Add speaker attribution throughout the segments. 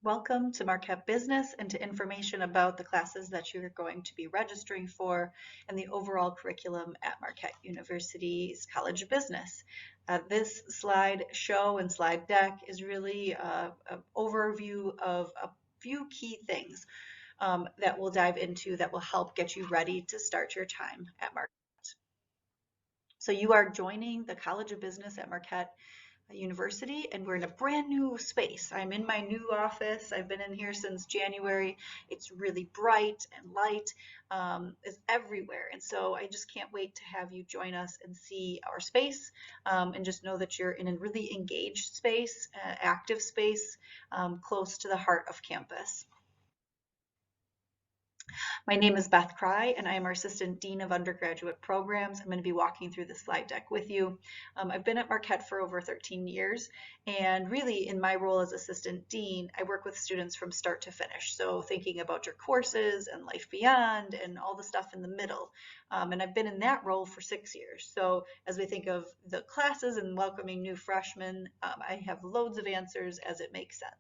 Speaker 1: Welcome to Marquette Business and to information about the classes that you're going to be registering for and the overall curriculum at Marquette University's College of Business. This slide show and slide deck is really an overview of a few key things that we'll dive into that will help get you ready to start your time at Marquette. So you are joining the College of Business at Marquette University, and we're in a brand new space. I'm in my new office. I've been in here since January. It's really bright and light. It's everywhere. And so I just can't wait to have you join us and see our space, and just know that you're in a really engaged space, active space, close to the heart of campus. My name is Beth Cry, and I am our Assistant Dean of Undergraduate Programs. I'm going to be walking through the slide deck with you. I've been at Marquette for over 13 years, and really in my role as Assistant Dean, I work with students from start to finish. So thinking about your courses and life beyond and all the stuff in the middle. And I've been in that role for 6 years. So as we think of the classes and welcoming new freshmen, I have loads of answers as it makes sense.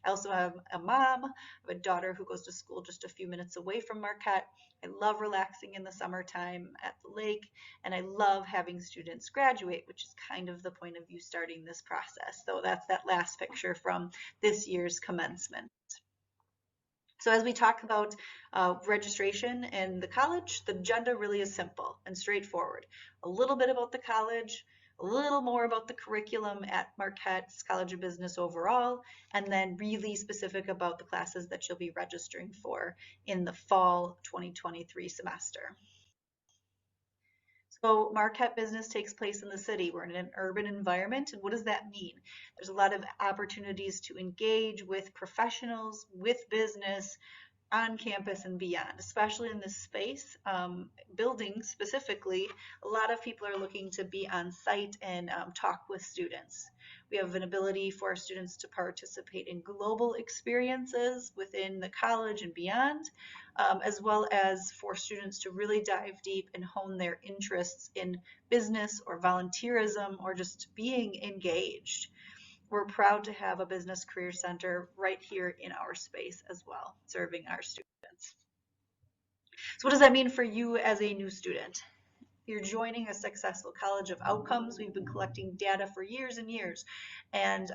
Speaker 1: I also have a mom, I have a daughter who goes to school just a few minutes away from Marquette. I love relaxing in the summertime at the lake, and I love having students graduate, which is kind of the point of you starting this process. So that's that last picture from this year's commencement. So as we talk about registration in the college, the agenda really is simple and straightforward. A little bit about the college, a little more about the curriculum at Marquette's College of Business overall, and then really specific about the classes that you'll be registering for in the fall 2023 semester. So Marquette Business takes place in the city. We're in an urban environment, and what does that mean? There's a lot of opportunities to engage with professionals, with business, on campus and beyond, especially in this space, building specifically, a lot of people are looking to be on site and talk with students. We have an ability for our students to participate in global experiences within the college and beyond, as well as for students to really dive deep and hone their interests in business or volunteerism or just being engaged. We're proud to have a business career center right here in our space as well, serving our students. So what does that mean for you as a new student? You're joining a successful college of outcomes. We've been collecting data for years and years, and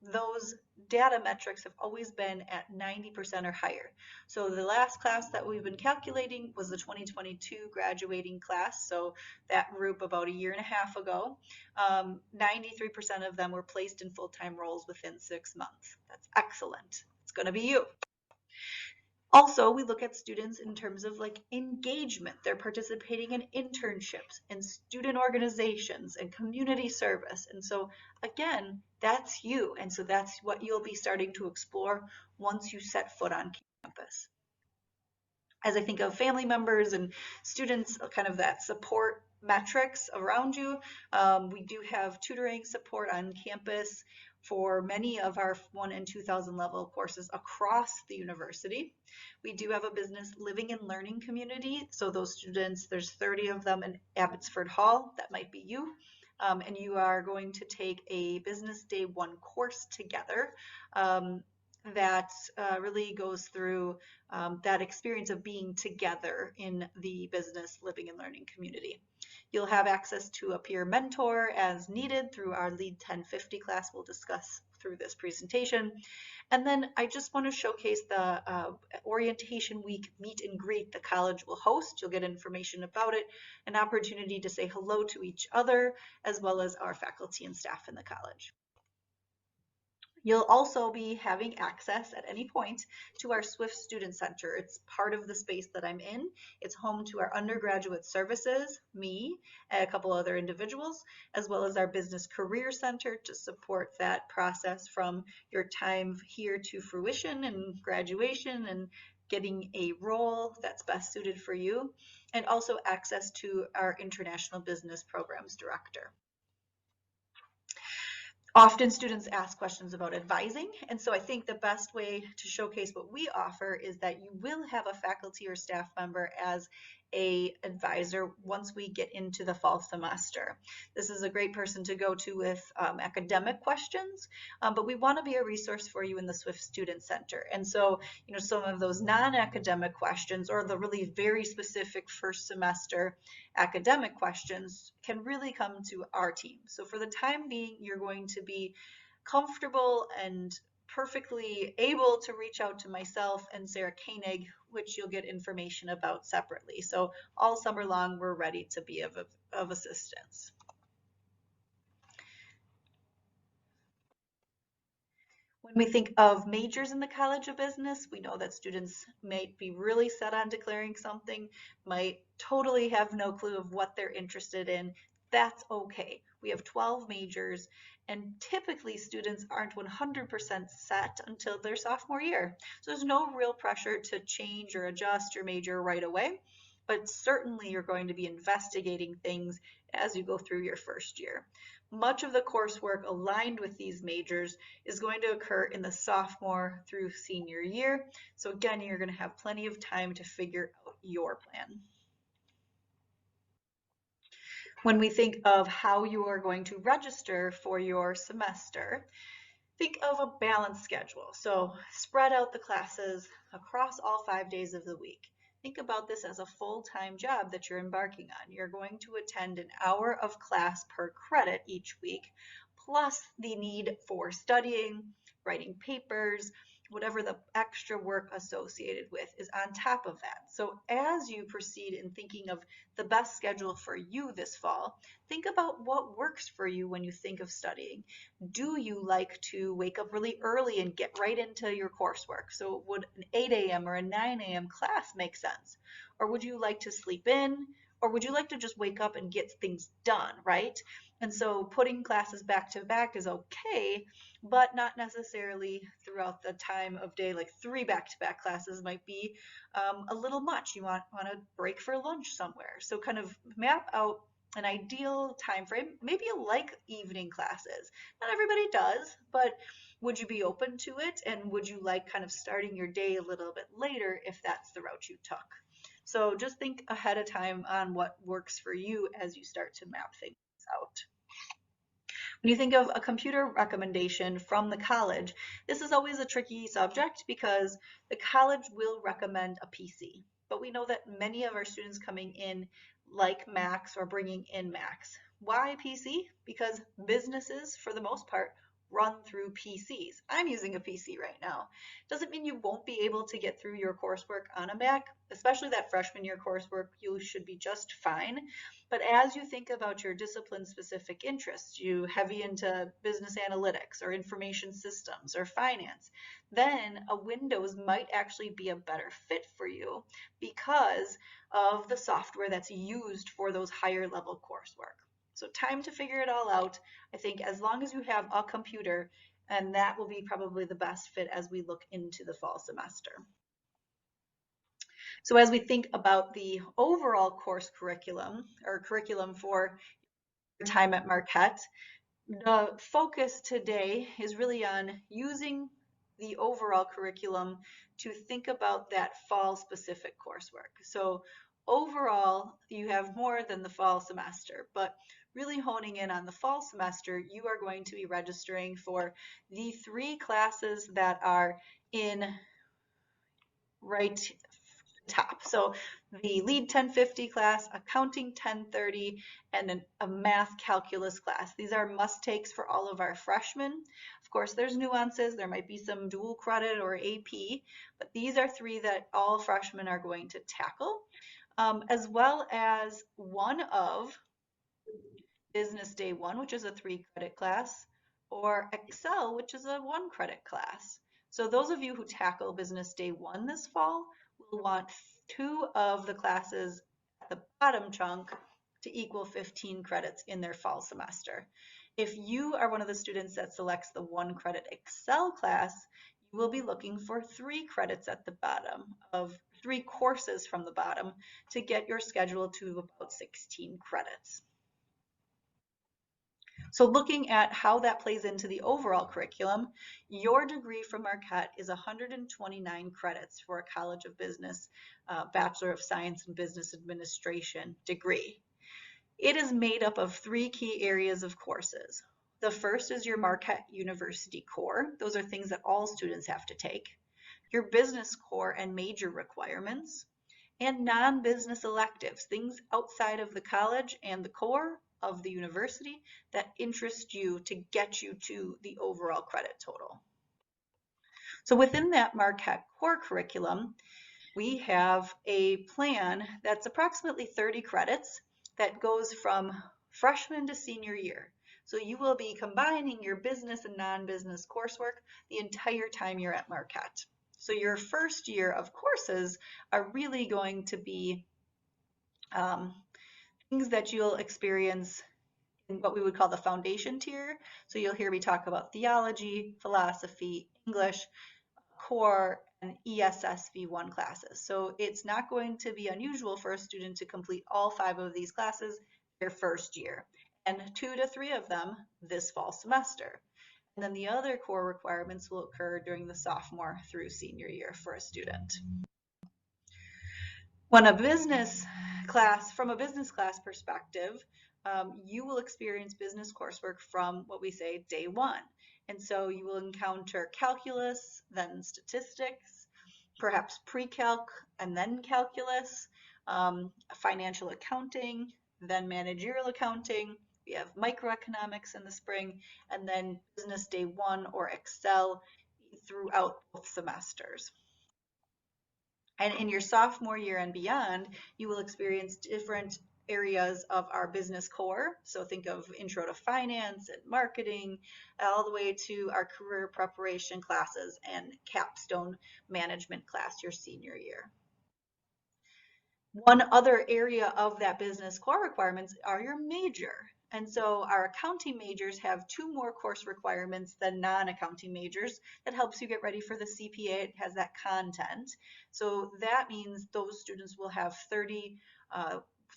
Speaker 1: those data metrics have always been at 90% or higher. So the last class that we've been calculating was the 2022 graduating class, so that group about a year and a half ago. 93% of them were placed in full-time roles within 6 months. That's excellent. It's going to be you. Also, we look at students in terms of like engagement. They're participating in internships and student organizations and community service. And so again, that's you. And so that's what you'll be starting to explore once you set foot on campus. As I think of family members and students, kind of that support metrics around you, we do have tutoring support on campus for many of our 1,000 and 2,000 level courses across the university. We do have a business living and learning community. So those students, there's 30 of them in Abbotsford Hall. That might be you. And you are going to take a Business Day 1 course together. That really goes through that experience of being together in the business living and learning community. You'll have access to a peer mentor as needed through our Lead 1050 class we'll discuss through this presentation. And then I just want to showcase the orientation week meet and greet the college will host. You'll get information about it, an opportunity to say hello to each other, as well as our faculty and staff in the college. You'll also be having access at any point to our Swift Student Center. It's part of the space that I'm in. It's home to our undergraduate services, me, and a couple other individuals, as well as our Business Career Center to support that process from your time here to fruition and graduation and getting a role that's best suited for you, and also access to our International Business Programs Director. Often students ask questions about advising, and so I think the best way to showcase what we offer is that you will have a faculty or staff member as a advisor once we get into the fall semester. This is a great person to go to with academic questions, but we want to be a resource for you in the Swift Student Center. And so, some of those non-academic questions or the really very specific first semester academic questions can really come to our team. So for the time being, you're going to be comfortable and perfectly able to reach out to myself and Sarah Koenig, which you'll get information about separately. So all summer long, we're ready to be of assistance. When we think of majors in the College of Business, we know that students might be really set on declaring something, might totally have no clue of what they're interested in. That's okay. We have 12 majors, and typically students aren't 100% set until their sophomore year. So there's no real pressure to change or adjust your major right away, but certainly you're going to be investigating things as you go through your first year. Much of the coursework aligned with these majors is going to occur in the sophomore through senior year. So again, you're going to have plenty of time to figure out your plan. When we think of how you are going to register for your semester, think of a balanced schedule. So spread out the classes across all 5 days of the week. Think about this as a full-time job that you're embarking on. You're going to attend an hour of class per credit each week, plus the need for studying, writing papers, whatever the extra work associated with is on top of that. So as you proceed in thinking of the best schedule for you this fall, think about what works for you when you think of studying. Do you like to wake up really early and get right into your coursework? So would an 8 a.m. or a 9 a.m. class make sense? Or would you like to sleep in? Or would you like to just wake up and get things done, right? And so putting classes back to back is okay, but not necessarily throughout the time of day. Like 3 back-to-back classes might be a little much. You want to break for lunch somewhere. So kind of map out an ideal time frame. Maybe you like evening classes. Not everybody does, but would you be open to it? And would you like kind of starting your day a little bit later if that's the route you took? So just think ahead of time on what works for you as you start to map things out. When you think of a computer recommendation from the college, this is always a tricky subject because the college will recommend a PC. But we know that many of our students coming in like Macs or bringing in Macs. Why PC? Because businesses, for the most part, run through PCs. I'm using a PC right now. Doesn't mean you won't be able to get through your coursework on a Mac, especially that freshman year coursework, you should be just fine. But as you think about your discipline specific interests, you heavy into business analytics or information systems or finance, then a Windows might actually be a better fit for you because of the software that's used for those higher level coursework. So time to figure it all out. I think as long as you have a computer, and that will be probably the best fit as we look into the fall semester. So as we think about the overall course curriculum or curriculum for your time at Marquette, the focus today is really on using the overall curriculum to think about that fall specific coursework. So overall, you have more than the fall semester, but really honing in on the fall semester, you are going to be registering for the 3 classes that are in right top. So the Lead 1050 class, Accounting 1030, and then a Math Calculus class. These are must takes for all of our freshmen. Of course, there's nuances. There might be some dual credit or AP, but these are 3 that all freshmen are going to tackle, as well as one of Business Day 1, which is a 3 credit class, or Excel, which is a 1 credit class. So those of you who tackle Business Day 1 this fall will want 2 of the classes at the bottom chunk to equal 15 credits in their fall semester. If you are one of the students that selects the 1 credit Excel class, you will be looking for 3 credits at the bottom of 3 courses from the bottom to get your schedule to about 16 credits. So looking at how that plays into the overall curriculum, your degree from Marquette is 129 credits for a College of Business, Bachelor of Science in Business Administration degree. It is made up of 3 key areas of courses. The first is your Marquette University core. Those are things that all students have to take. Your business core and major requirements, and non-business electives, things outside of the college and the core of the university that interest you to get you to the overall credit total. So within that Marquette core curriculum, we have a plan that's approximately 30 credits that goes from freshman to senior year. So you will be combining your business and non-business coursework the entire time you're at Marquette. So your first year of courses are really going to be things that you'll experience in what we would call the foundation tier. So you'll hear me talk about theology, philosophy, English, core, and ESS V1 classes. So it's not going to be unusual for a student to complete all 5 of these classes their first year, and 2 to 3 of them this fall semester. And then the other core requirements will occur during the sophomore through senior year for a student. When a business class, from a business class perspective, you will experience business coursework from what we say day 1. And so you will encounter calculus, then statistics, perhaps pre-calc and then calculus, financial accounting, then managerial accounting. We have microeconomics in the spring, and then business day 1 or Excel throughout both semesters. And in your sophomore year and beyond, you will experience different areas of our business core. So think of intro to finance and marketing, all the way to our career preparation classes and capstone management class your senior year. One other area of that business core requirements are your major. And so our accounting majors have 2 more course requirements than non-accounting majors. That helps you get ready for the CPA. It has that content. So that means those students will have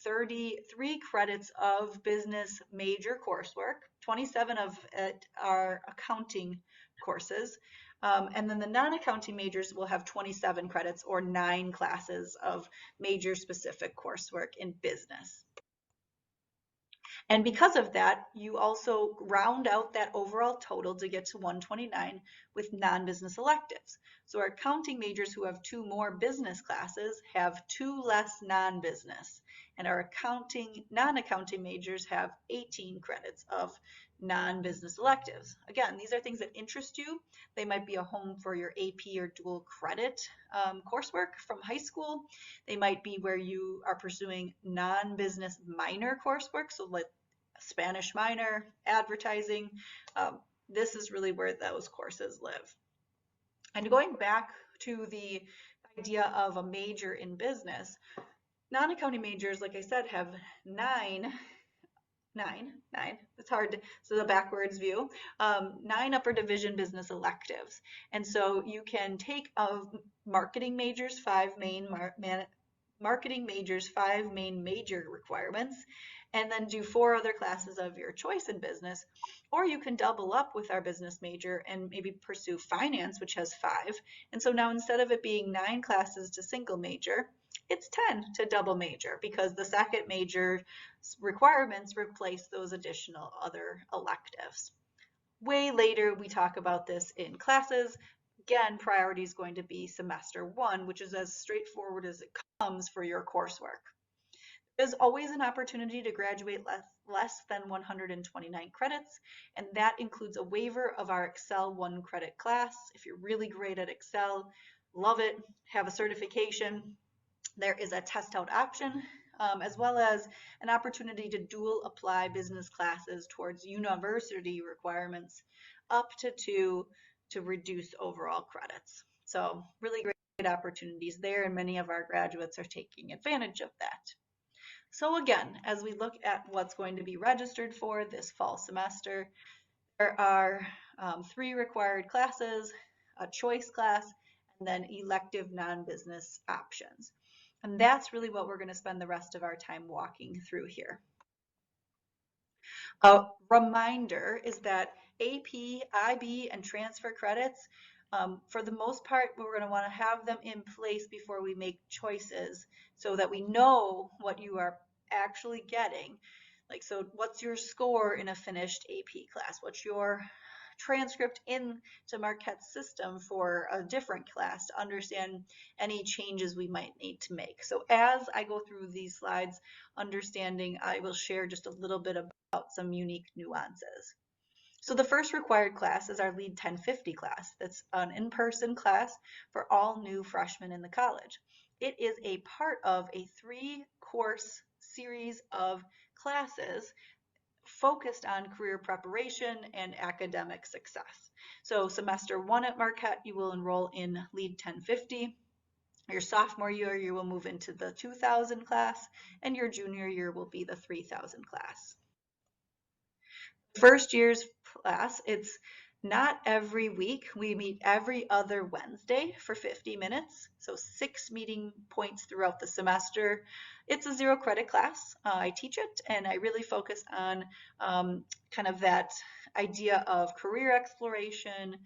Speaker 1: 33 credits of business major coursework. 27 of it are accounting courses. And then the non-accounting majors will have 27 credits or 9 classes of major specific coursework in business. And because of that, you also round out that overall total to get to 129 with non-business electives. So our accounting majors who have 2 more business classes have 2 less non-business. And our non-accounting majors have 18 credits of non-business electives. Again, these are things that interest you. They might be a home for your AP or dual credit coursework from high school. They might be where you are pursuing non-business minor coursework, so like Spanish minor, advertising. This is really where those courses live. And going back to the idea of a major in business, non-accounting majors, like I said, have 9, it's hard to, so the backwards view, 9 upper division business electives. And so you can take marketing majors, 5 main marketing majors, 5 main major requirements, and then do 4 other classes of your choice in business. Or you can double up with our business major and maybe pursue finance, which has 5. And so now instead of it being 9 classes to single major, it's 10 to double major, because the second major requirements replace those additional other electives. Way later, we talk about this in classes. Again, priority is going to be semester 1, which is as straightforward as it comes for your coursework. There's always an opportunity to graduate less than 129 credits, and that includes a waiver of our Excel 1 credit class. If you're really great at Excel, love it, have a certification, there is a test out option, as well as an opportunity to dual apply business classes towards university requirements up to 2 to reduce overall credits. So really great opportunities there, and many of our graduates are taking advantage of that. So again, as we look at what's going to be registered for this fall semester, there are 3 required classes, a choice class, and then elective non-business options. And that's really what we're going to spend the rest of our time walking through here. A reminder is that AP, IB, and transfer credits, for the most part, we're going to want to have them in place before we make choices so that we know what you are actually getting. Like, so what's your score in a finished AP class? What's your transcript into Marquette's system for a different class to understand any changes we might need to make. So as I go through these slides, I will share just a little bit about some unique nuances. So the first required class is our LEAD 1050 class. That's an in-person class for all new freshmen in the college. It is a part of a 3-course series of classes focused on career preparation and academic success. So semester 1 at Marquette, you will enroll in LEAD 1050. Your sophomore year, you will move into the 2000 class, and your junior year will be the 3000 class. First year's class, it's not every week. We meet every other Wednesday for 50 minutes, so 6 meeting points throughout the semester. It's a 0 credit class. I teach it, and I really focus on kind of that idea of career exploration,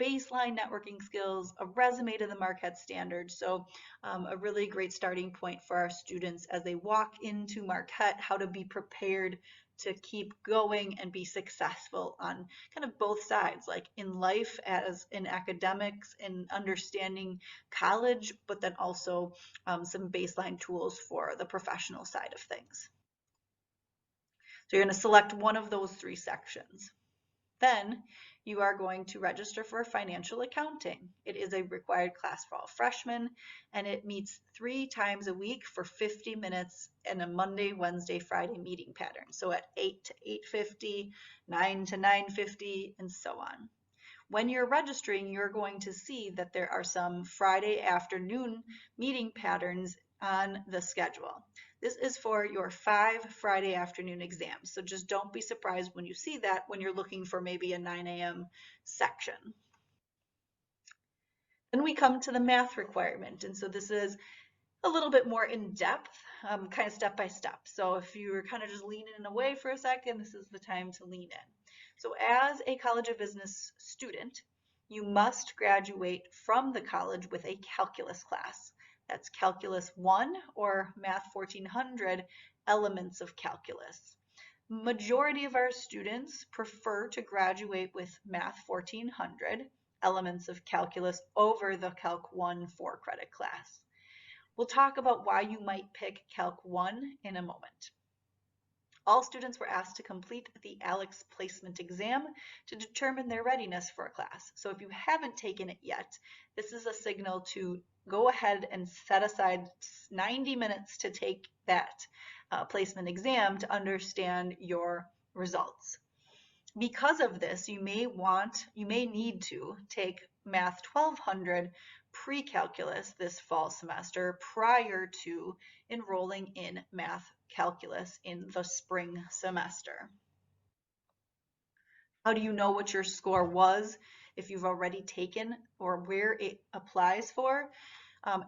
Speaker 1: baseline networking skills, a resume to the Marquette standards. So a really great starting point for our students as they walk into Marquette, how to be prepared to keep going and be successful on kind of both sides, like in life as in academics and understanding college, but then also some baseline tools for the professional side of things. So you're going to select one of those 3 sections. Then you are going to register for financial accounting. It is a required class for all freshmen, and it meets 3 times a week for 50 minutes in a Monday, Wednesday, Friday meeting pattern. So at 8 to 8:50, 9 to 9:50, and so on. When you're registering, you're going to see that there are some Friday afternoon meeting patterns on the schedule. This is for your 5 Friday afternoon exams. So just don't be surprised when you see that when you're looking for maybe a 9 a.m. section. Then we come to the math requirement. And so this is a little bit more in depth, kind of step by step. So if you were kind of just leaning away for a second, this is the time to lean in. So as a College of Business student, you must graduate from the college with a calculus class. That's Calculus 1 or Math 1400, Elements of Calculus. Majority of our students prefer to graduate with Math 1400, Elements of Calculus, over the Calc 1 4-credit class. We'll talk about why you might pick Calc 1 in a moment. All students were asked to complete the ALEKS placement exam to determine their readiness for a class. So if you haven't taken it yet, this is a signal to go ahead and set aside 90 minutes to take that placement exam to understand your results. Because of this, you may need to take Math 1200 pre-calculus this fall semester prior to enrolling in math calculus in the spring semester. How do you know what your score was if you've already taken or where it applies for?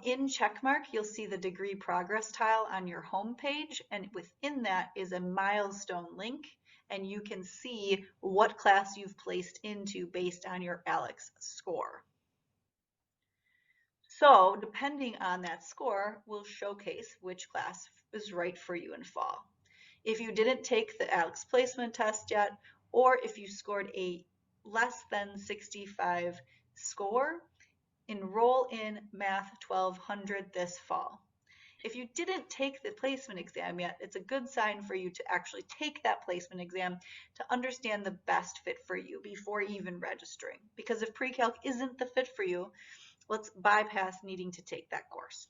Speaker 1: In Checkmark, you'll see the degree progress tile on your home page, and within that is a milestone link, and you can see what class you've placed into based on your ALEKS score. So depending on that score, will showcase which class is right for you in fall. If you didn't take the ALEKS placement test yet, or if you scored a less than 65 score, enroll in Math 1200 this fall. If you didn't take the placement exam yet, it's a good sign for you to actually take that placement exam to understand the best fit for you before even registering. Because if pre-calc isn't the fit for you, let's bypass needing to take that course.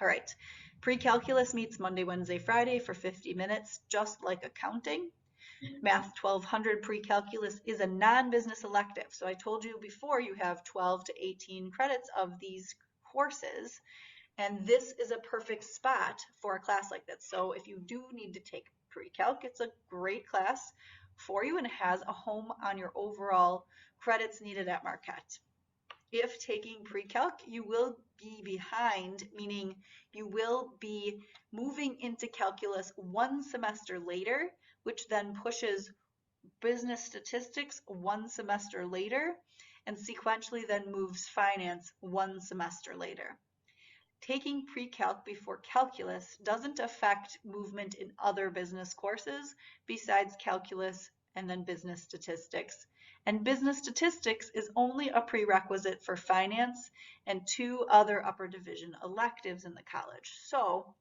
Speaker 1: All right, pre-calculus meets Monday, Wednesday, Friday for 50 minutes, just like accounting. Math 1200 pre-calculus is a non-business elective. So I told you before you have 12 to 18 credits of these courses, and this is a perfect spot for a class like this. So if you do need to take pre-calc, it's a great class for you and it has a home on your overall credits needed at Marquette. If taking pre-calc, you will be behind, meaning you will be moving into calculus 1 semester later, which then pushes business statistics one semester later, and sequentially then moves finance one semester later. Taking pre-calc before calculus doesn't affect movement in other business courses besides calculus and then business statistics. And business statistics is only a prerequisite for finance and 2 other upper division electives in the college. So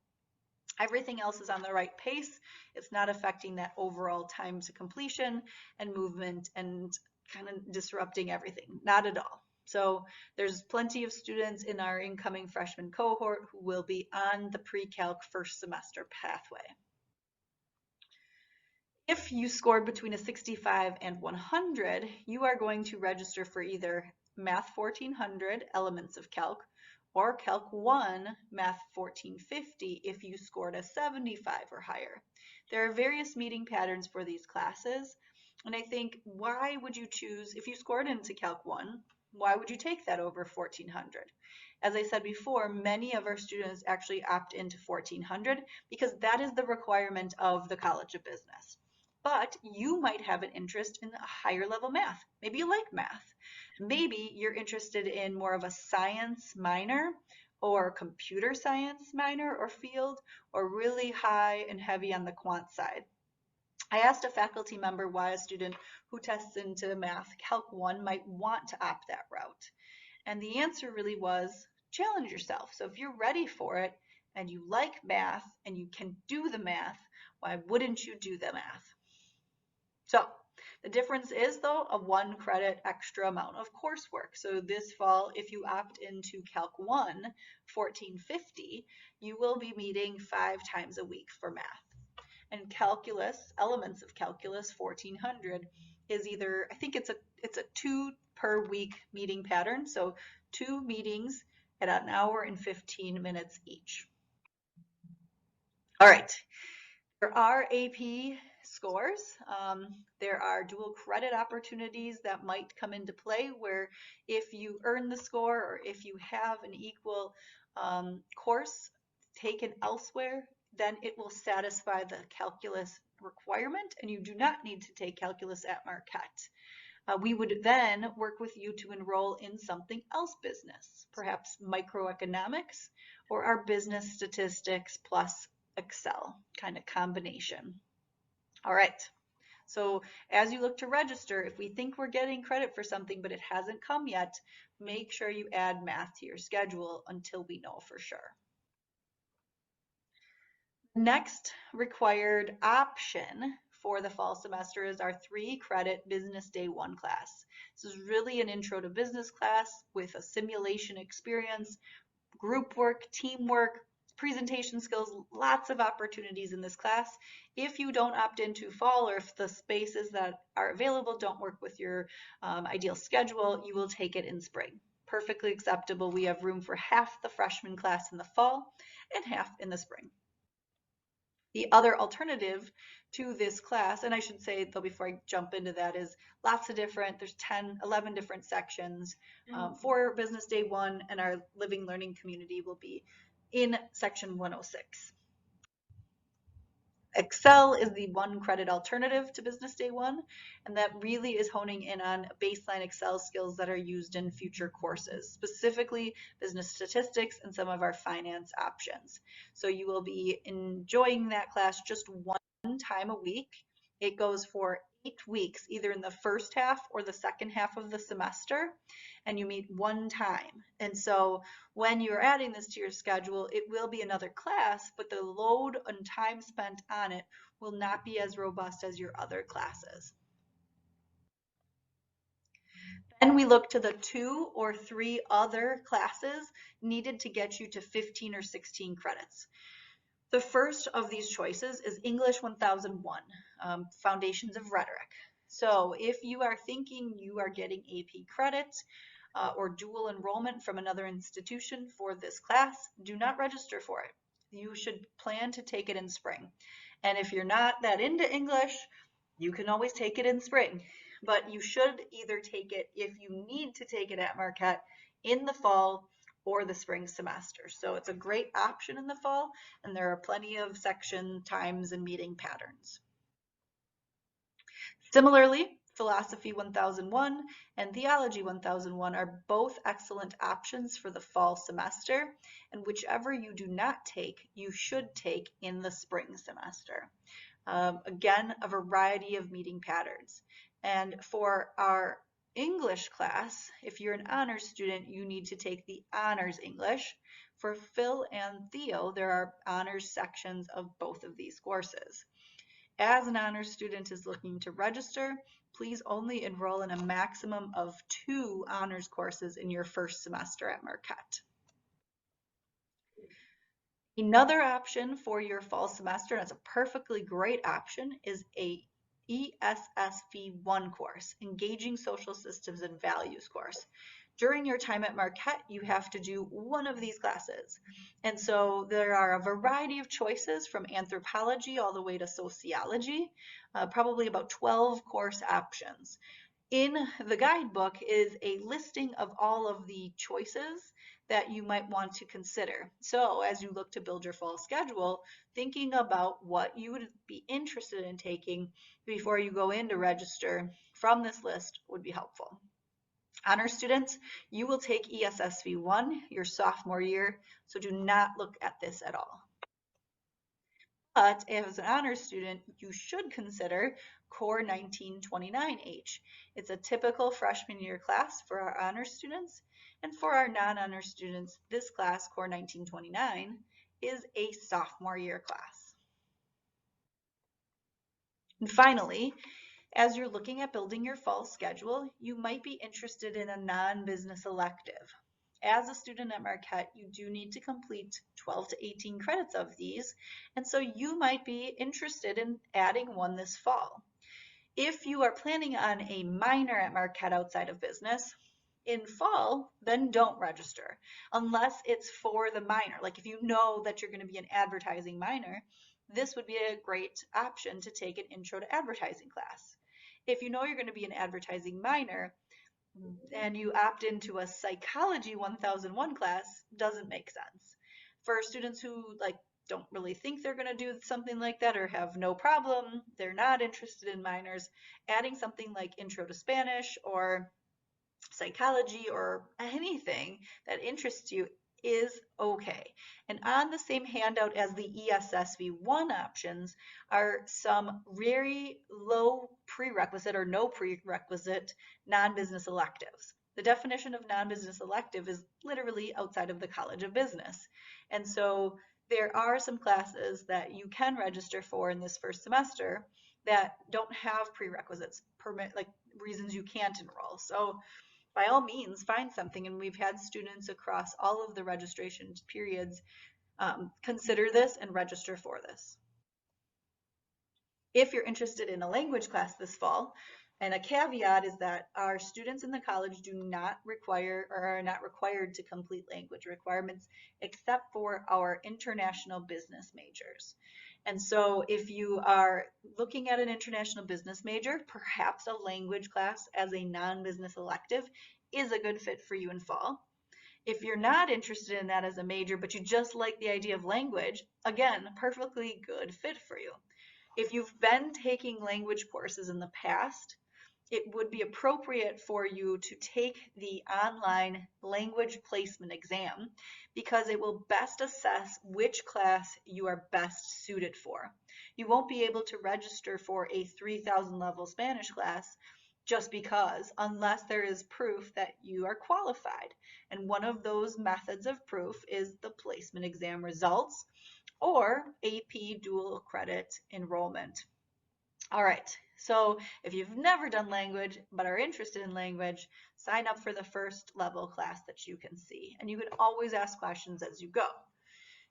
Speaker 1: everything else is on the right pace. It's not affecting that overall time to completion and movement and kind of disrupting everything. Not at all. So there's plenty of students in our incoming freshman cohort who will be on the pre-calc first semester pathway. If you scored between a 65 and 100, you are going to register for either Math 1400 Elements of Calc or Calc 1 Math 1450 if you scored a 75 or higher. There are various meeting patterns for these classes, and I think why would you choose, if you scored into Calc 1, why would you take that over 1400? As I said before, many of our students actually opt into 1400 because that is the requirement of the College of Business. But you might have an interest in a higher level math. Maybe you like math. Maybe you're interested in more of a science minor or computer science minor or field, or really high and heavy on the quant side. I asked a faculty member why a student who tests into Math Calc 1 might want to opt that route. And the answer really was challenge yourself. So if you're ready for it and you like math and you can do the math, why wouldn't you do the math? So the difference is, though, a 1 credit extra amount of coursework. So this fall, if you opt into Calc 1 1450, you will be meeting 5 times a week for math. And calculus, Elements of Calculus 1400 is either, I think it's a 2 per week meeting pattern. So 2 meetings at an hour and 15 minutes each. All right, there are AP scores. There are dual credit opportunities that might come into play where if you earn the score or if you have an equal course taken elsewhere, then it will satisfy the calculus requirement and you do not need to take calculus at Marquette. We would then work with you to enroll in something else business, perhaps microeconomics or our business statistics plus Excel kind of combination. All right, so as you look to register, if we think we're getting credit for something but it hasn't come yet, make sure you add math to your schedule until we know for sure. Next required option for the fall semester is our 3 credit Business Day 1 class. This is really an intro to business class with a simulation experience, group work, teamwork, presentation skills, lots of opportunities in this class. If you don't opt into fall or if the spaces that are available don't work with your ideal schedule, you will take it in spring. Perfectly acceptable. We have room for half the freshman class in the fall and half in the spring. The other alternative to this class, and I should say though before I jump into that, is lots of different, there's 10, 11 different sections for Business Day 1, and our Living Learning community will be in section 106. Excel is the 1 credit alternative to Business Day 1, and that really is honing in on baseline Excel skills that are used in future courses, specifically business statistics and some of our finance options. So you will be enjoying that class just 1 time a week. It goes for 8 weeks, either in the first half or the second half of the semester, and you meet 1 time. And so when you're adding this to your schedule, it will be another class, but the load and time spent on it will not be as robust as your other classes. Then we look to the 2 or 3 other classes needed to get you to 15 or 16 credits. The first of these choices is English 1001, Foundations of Rhetoric. So if you are thinking you are getting AP credit or dual enrollment from another institution for this class, do not register for it. You should plan to take it in spring. And if you're not that into English, you can always take it in spring. But you should either take it, if you need to take it at Marquette, in the fall or the spring semester. So it's a great option in the fall, and there are plenty of section times and meeting patterns. Similarly, Philosophy 1001 and Theology 1001 are both excellent options for the fall semester, and whichever you do not take, you should take in the spring semester. Again, a variety of meeting patterns. And for our English class, if you're an honors student, you need to take the honors English. For Phil and Theo, there are honors sections of both of these courses. As an honors student is looking to register, please only enroll in a maximum of 2 honors courses in your first semester at Marquette. Another option for your fall semester, and it's a perfectly great option, is a ESSV1 course, Engaging Social Systems and Values course. During your time at Marquette, you have to do one of these classes. And so there are a variety of choices from anthropology all the way to sociology, probably about 12 course options. In the guidebook is a listing of all of the choices that you might want to consider. So as you look to build your fall schedule, thinking about what you would be interested in taking before you go in to register from this list would be helpful. Honor students, you will take ESSV 1 your sophomore year, so do not look at this at all. But as an honors student, you should consider Core 1929H. It's a typical freshman year class for our honors students, and for our non-honors students, this class, Core 1929, is a sophomore year class. And finally, as you're looking at building your fall schedule, you might be interested in a non-business elective. As a student at Marquette, you do need to complete 12 to 18 credits of these, and so you might be interested in adding one this fall. If you are planning on a minor at Marquette outside of business, in fall, then don't register unless it's for the minor. Like if you know that you're going to be an advertising minor, this would be a great option to take an intro to advertising class. If you know you're going to be an advertising minor and you opt into a psychology 1001 class, doesn't make sense. For students who don't really think they're going to do something like that or have no problem, they're not interested in minors, adding something like intro to Spanish or psychology or anything that interests you is okay. And on the same handout as the ESSV1 options are some very low prerequisite or no prerequisite non-business electives. The definition of non-business elective is literally outside of the College of Business. And so there are some classes that you can register for in this first semester that don't have prerequisites, like reasons you can't enroll. So by all means, find something. And we've had students across all of the registration periods consider this and register for this. If you're interested in a language class this fall, and a caveat is that our students in the college do not require or are not required to complete language requirements except for our international business majors. And so if you are looking at an international business major, perhaps a language class as a non-business elective is a good fit for you in fall. If you're not interested in that as a major, but you just like the idea of language, again, perfectly good fit for you. If you've been taking language courses in the past, it would be appropriate for you to take the online language placement exam because it will best assess which class you are best suited for. You won't be able to register for a 3000 level Spanish class just because, unless there is proof that you are qualified. And one of those methods of proof is the placement exam results or AP dual credit enrollment. All right, so if you've never done language but are interested in language, sign up for the first level class that you can see. And you can always ask questions as you go.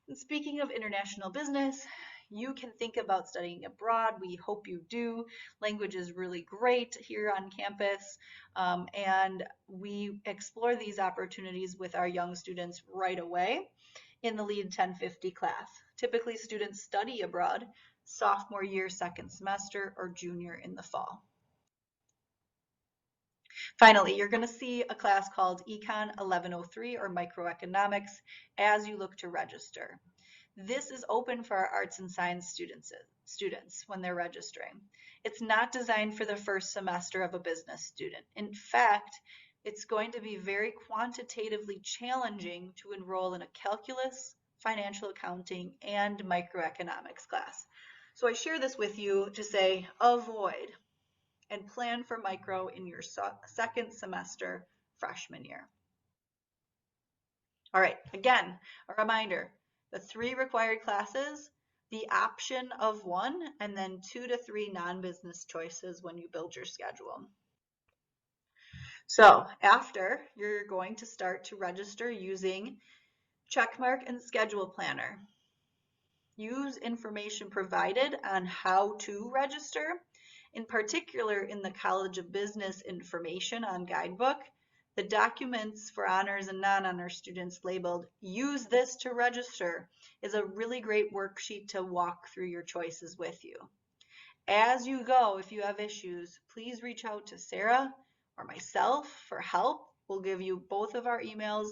Speaker 1: And speaking of international business, you can think about studying abroad. We hope you do. Language is really great here on campus, and we explore these opportunities with our young students right away in the LEAD 1050 class. Typically, students study abroad sophomore year, second semester, or junior in the fall. Finally, you're going to see a class called Econ 1103 or Microeconomics as you look to register. This is open for our arts and science students when they're registering. It's not designed for the first semester of a business student. In fact, it's going to be very quantitatively challenging to enroll in a calculus, financial accounting, and microeconomics class. So I share this with you to say avoid and plan for micro in your second semester freshman year. All right, again, a reminder, the 3 required classes, the option of 1, and then 2 to 3 non-business choices when you build your schedule. So after, you're going to start to register using Checkmark and Schedule Planner. Use information provided on how to register, in particular in the College of Business information on guidebook. The documents for honors and non-honor students labeled "Use this to register" is a really great worksheet to walk through your choices with you. As you go, if you have issues, please reach out to Sarah or myself for help. We'll give you both of our emails,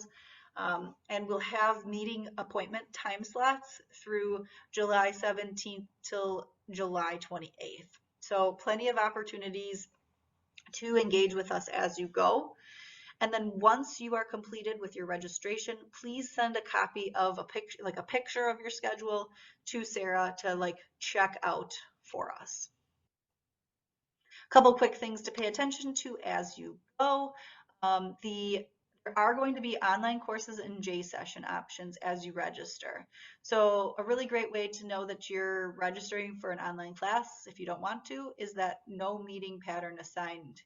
Speaker 1: and we'll have meeting appointment time slots through July 17th till July 28th. So plenty of opportunities to engage with us as you go. And then once you are completed with your registration, please send a copy of a picture of your schedule to Sarah to check out for us. A couple quick things to pay attention to as you go. There are going to be online courses and J-session options as you register. So a really great way to know that you're registering for an online class, if you don't want to, is that no meeting pattern assigned.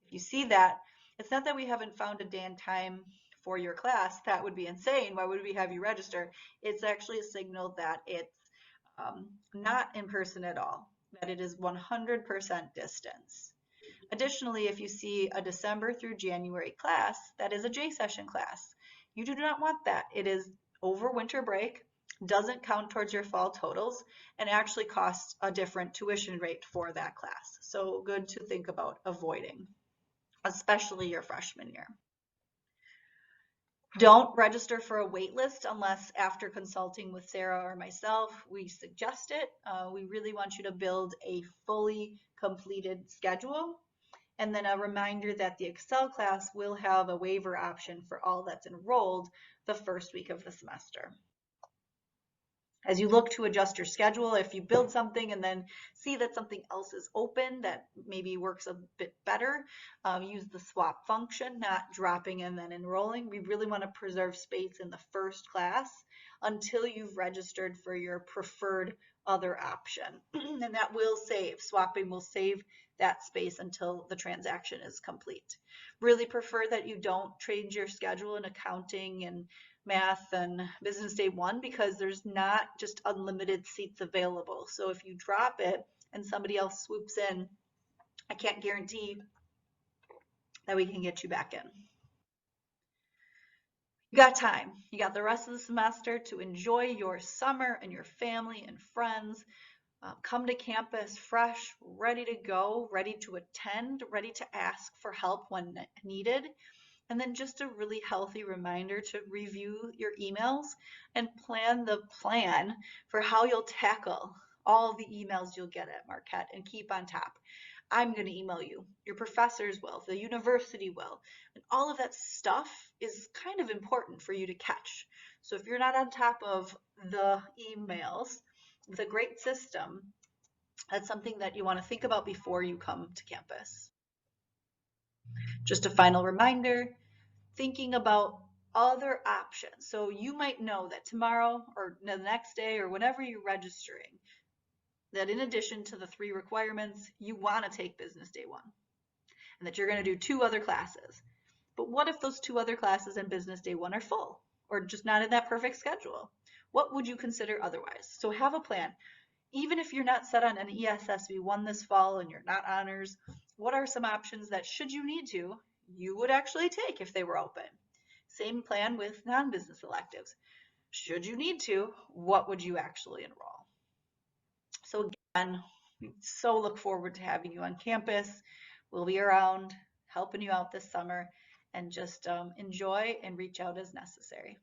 Speaker 1: If you see that, it's not that we haven't found a day and time for your class. That would be insane. Why would we have you register? It's actually a signal that it's not in person at all, that it is 100% distance. Additionally, if you see a December through January class, that is a J-session class. You do not want that. It is over winter break, doesn't count towards your fall totals, and actually costs a different tuition rate for that class. So good to think about avoiding, especially your freshman year. Don't register for a wait list unless after consulting with Sarah or myself, we suggest it. We really want you to build a fully completed schedule. And then a reminder that the Excel class will have a waiver option for all that's enrolled the first week of the semester. As you look to adjust your schedule, if you build something and then see that something else is open that maybe works a bit better, use the swap function, not dropping and then enrolling. We really want to preserve space in the first class until you've registered for your preferred other option. And that will save, swapping will save that space until the transaction is complete. Really prefer that you don't trade your schedule in accounting and math and business day 1 because there's not just unlimited seats available. So if you drop it and somebody else swoops in, I can't guarantee that we can get you back in. You got time. You got the rest of the semester to enjoy your summer and your family and friends. Come to campus fresh, ready to go, ready to attend, ready to ask for help when needed. And then just a really healthy reminder to review your emails and plan the plan for how you'll tackle all the emails you'll get at Marquette and keep on top. I'm going to email you. Your professors will. The university will. And all of that stuff is kind of important for you to catch. So if you're not on top of the emails with a great system, that's something that you want to think about before you come to campus. Just a final reminder, thinking about other options. So you might know that tomorrow or the next day or whenever you're registering, that in addition to the 3 requirements, you want to take business day 1 and that you're going to do 2 other classes. But what if those 2 other classes in business day 1 are full or just not in that perfect schedule? What would you consider otherwise? So have a plan. Even if you're not set on an ESSV 1 this fall and you're not honors, what are some options that, should you need to, you would actually take if they were open? Same plan with non-business electives. Should you need to, what would you actually enroll? So again, we so look forward to having you on campus. We'll be around helping you out this summer, and just enjoy and reach out as necessary.